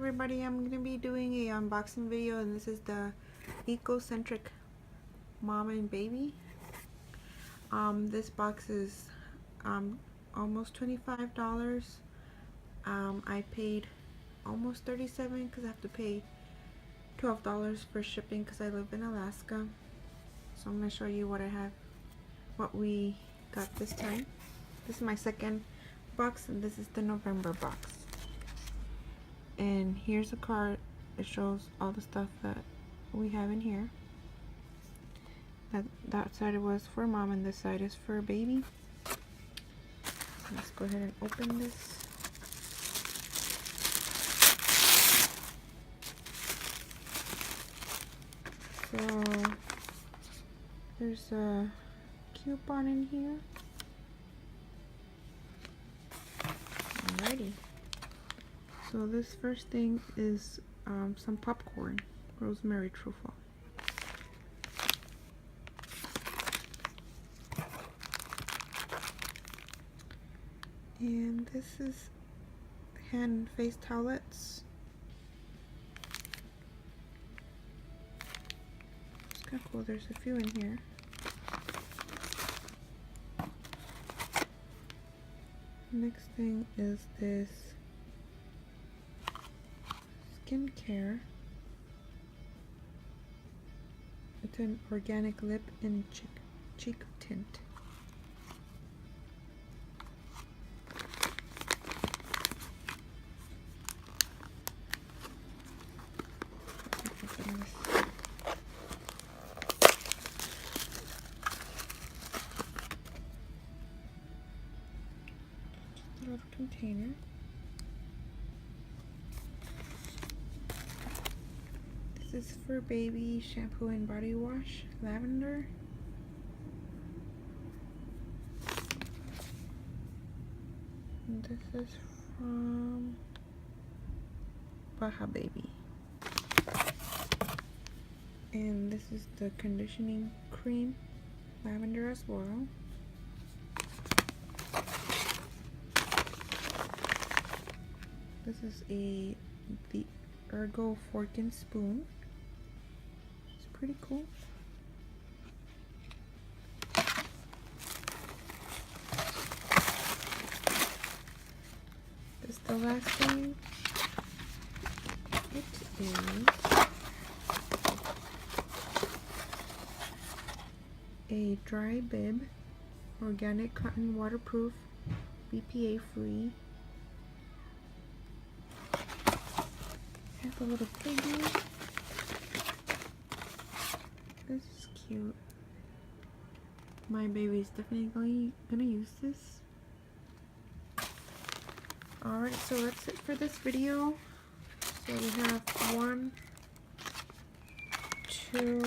everybody, I'm going to be doing a unboxing video, and this is the ecocentric mom and baby. This box is almost $25. I paid almost $37 because I have to pay $12 for shipping because I live in Alaska. So I'm going to show you what we got this time. This is my second box, and this is the November box. And here's a card. It shows all the stuff that we have in here. That side was for mom and this side is for baby. Let's go ahead and open this. So there's a coupon in here. Alrighty. So this first thing is some popcorn, rosemary truffle. And this is hand and face towelettes. It's kind of cool, there's a few in here. Next thing is this skincare. It's an organic lip and cheek tint. Just a little container. This is for baby shampoo and body wash, lavender. And this is from Baja Baby. And this is the conditioning cream, lavender as well. This is the Ergo fork and spoon. It's pretty cool. This is the last thing. It is a dry bib, organic cotton, waterproof, BPA free. Has a little piggy. This is cute. My baby's definitely gonna use this. Alright, so that's it for this video. So we have 1, 2,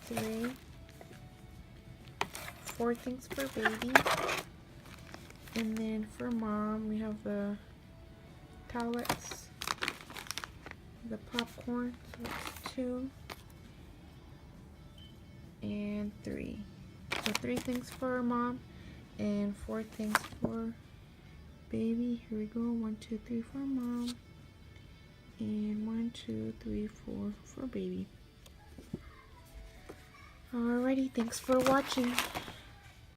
3, 4 things for baby, and then for mom we have the towelettes, the popcorn, so that's 2 and 3. So 3 things for mom and 4 things for baby. Here we go. 1, 2, 3 for mom, and 1, 2, 3, 4 for baby. Alrighty, thanks for watching.